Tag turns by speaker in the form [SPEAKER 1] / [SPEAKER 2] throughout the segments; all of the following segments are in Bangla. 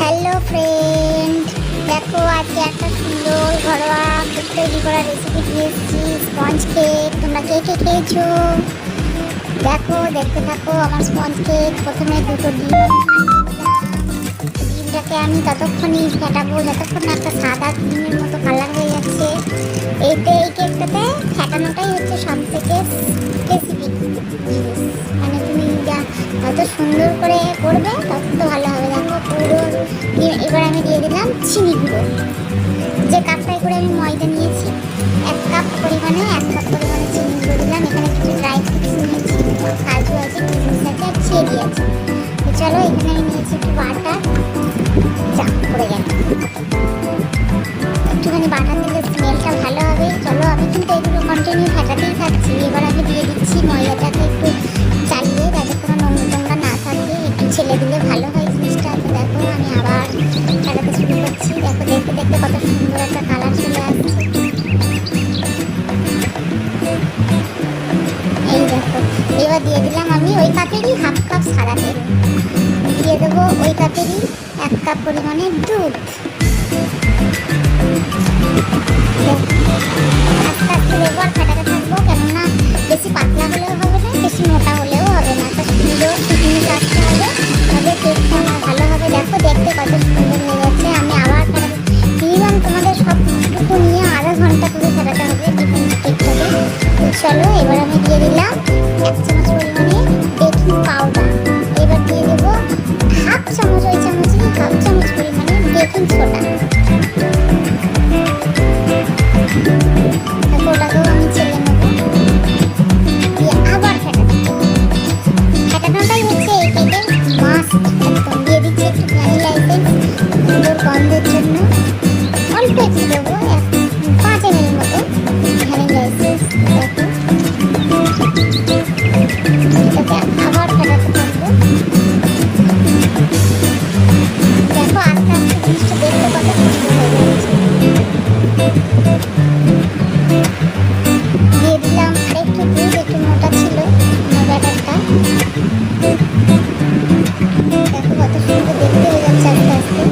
[SPEAKER 1] হ্যালো ফ্রেন্ড, দেখো আজকে একটা সুন্দর ঘরোয়া কেক তৈরি করার রেসিপি দিয়ে এসেছি। Sponge cake. তোমরা কে কে খেয়েছো? দেখো, দেখতে থাকো আমার স্পঞ্জ কেক। প্রথমে দুটো ডিমটাকে আমি ততক্ষণই ফেটাবো যতক্ষণ না একটা সাদা ক্রিমের মতো কালার হয়ে যাচ্ছে। এই কেকটাতে ফেটানোটাই হচ্ছে সব থেকে স্পেসিফিক জিনিস। মানে তুমি যত সুন্দর করে করবে তত তো ভালো হবে। দেখো পুরো এবার আমি দিয়ে দিলাম চিনি গুঁড়ো। যে কাপটাই করে আমি ময়দা নিয়েছি, এক কাপ পরিমাণে চিনি গুঁড়ো দিলাম। এখানে কিছু ড্রাই ফ্রুটস নিয়েছি, কাজু আছে, কিশমিশ আছে আর চেরি আছে। তো চলো, এখানে আমি নিয়েছি একটু বাটার। পড়ে গেল, একটুখানি বাটার দিলে স্মেলটা ভালো হবে। চলো, আমি কিন্তু এগুলো কন্টিনিউ ফেটাতেই থাকছি। এবার আমি দিয়ে দিচ্ছি ময়দাটাকে একটু চালিয়ে, যাতে কোনো নোংরা না থাকে। একটু ছেলে দিলে ভালো হয় জিনিসটা। তো দেখো, আমি আবার ফেটাতে শুরু করছি। দেখো, দেখতে দেখতে কত সুন্দর একটা কালার চলে আসছে। এই দেখো, এবার দিয়ে দিলাম আমি ওই কাপেরই হাফ কাপ সাদা তেল, দিয়ে দেবো ওই কাপেরই 1 কাপ পরিমাণে দুধ। আস্তে আস্তে দেবো আর ফেটাতে থাকবো, কেননা বেশি পাতলা হলেও হবে না, বেশি মোটা হলেও হবে না। একটা সুন্দর জিনিস আসতে হবে, তবে কেকটা ভালো হবে। দেখো, দেখতে কত সুন্দর হয়ে যাচ্ছে। আমি আবার ফেটাতে মিনিমাম তোমাদের সবটুকু নিয়ে আধা ঘন্টা করে ফেটাতে হবে ডিফারেন্ট কেকটাকে। তো চলো, এবার আমি দিয়ে দিলাম 1 চামচ পরিমাণে বেকিং পাউডার। এবার দিয়ে দেবো হাফ চামচ, ওই চামচেরই হাফ চামচ পরিমাণে বেকিং সোডা। ওটাকেও আমি ছেড়ে নেবো, দিয়ে আবার ফেটানোটাই হচ্ছে এই কেকের মাস্ট। একদম দিয়ে দিচ্ছি একটু ভ্যানিলা এসেন্স সুন্দর গন্ধের জন্য। অল্প একটু দেবো, 5 ml মতো ভ্যানিলা এসেন্স। দেখো, এটাকে আবার ফেটাতে থাকবো। দেখো, আস্তে আস্তে জিনিসটা দেখতে কত সুন্দর হয়ে যাচ্ছে। দিয়ে দিলাম আরেকটু দুধ, একটু মোটা ছিল ব্যাটারটা। দেখো কত সুন্দর দেখতে হয়ে যাচ্ছে আস্তে আস্তে।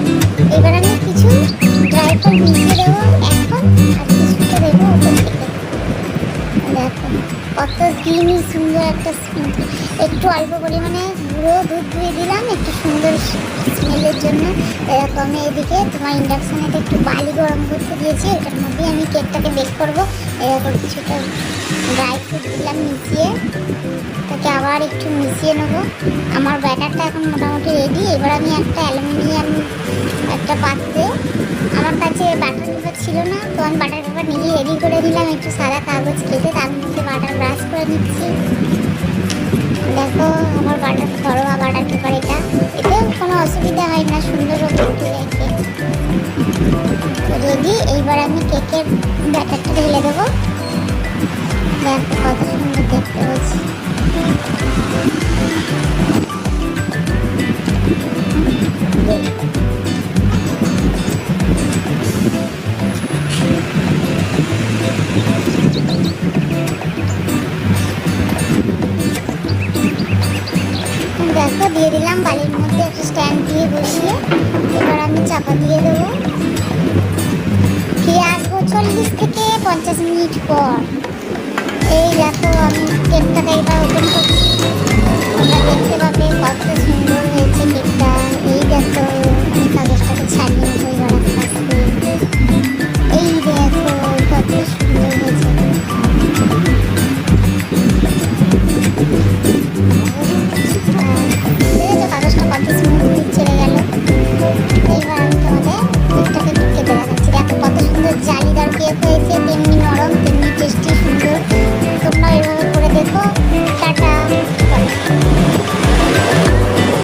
[SPEAKER 1] এবার আমি কিছু ড্রাই ফ্রুট মিশিয়ে দেবো এখন, আর কিছুটা দেবো ওপর থেকে। দেখো কত ক্রিমি সুন্দর একটা একটু অল্প পরিমাণে গুঁড়ো দুধ দিয়ে দিলাম একটু সুন্দর স্মেলের জন্য। এরকম আমি এদিকে তোমার ইন্ডাকশানেতে একটু বালি গরম করতে দিয়েছি, এটার মধ্যেই আমি কেকটাকে বেক করবো। এরকম কিছুটা ড্রাই ফ্রুট দিলাম মিশিয়ে, তাকে আবার একটু মিশিয়ে নেবো। আমার ব্যাটারটা এখন মোটামুটি রেডি। এবার আমি একটা অ্যালুমিনিয়াম একটা পাত্রে, আমার কাছে বাটার পেপার ছিল না, তো আমি বাটার পেপার নিজেই রেডি করে দিলাম। একটু সাদা কাগজ কেটে তার মধ্যে বাটার ব্রাশ করে নিচ্ছি। দেখো, আমার ঘরোয়া বাটার পেপার, এতেও কোনো অসুবিধা হয় না, সুন্দর উঠে যায় কেক। রেডি। এইবার আমি কেকের ব্যাটারটা ঢেলে দেবো। দেখো কত সুন্দর দেখতে হচ্ছে। দেখো, দিয়ে দিলাম বালির মধ্যে একটা স্ট্যান্ড দিয়ে বসিয়ে। এবার আমি চাপা দিয়ে দেবো। ফিরে আসবো 40 থেকে 50 মিনিট পর। এই দেখো, আমি কেকটাকে এবার ওপেন করছি। তোমরা দেখতে পাবে কত সুন্দর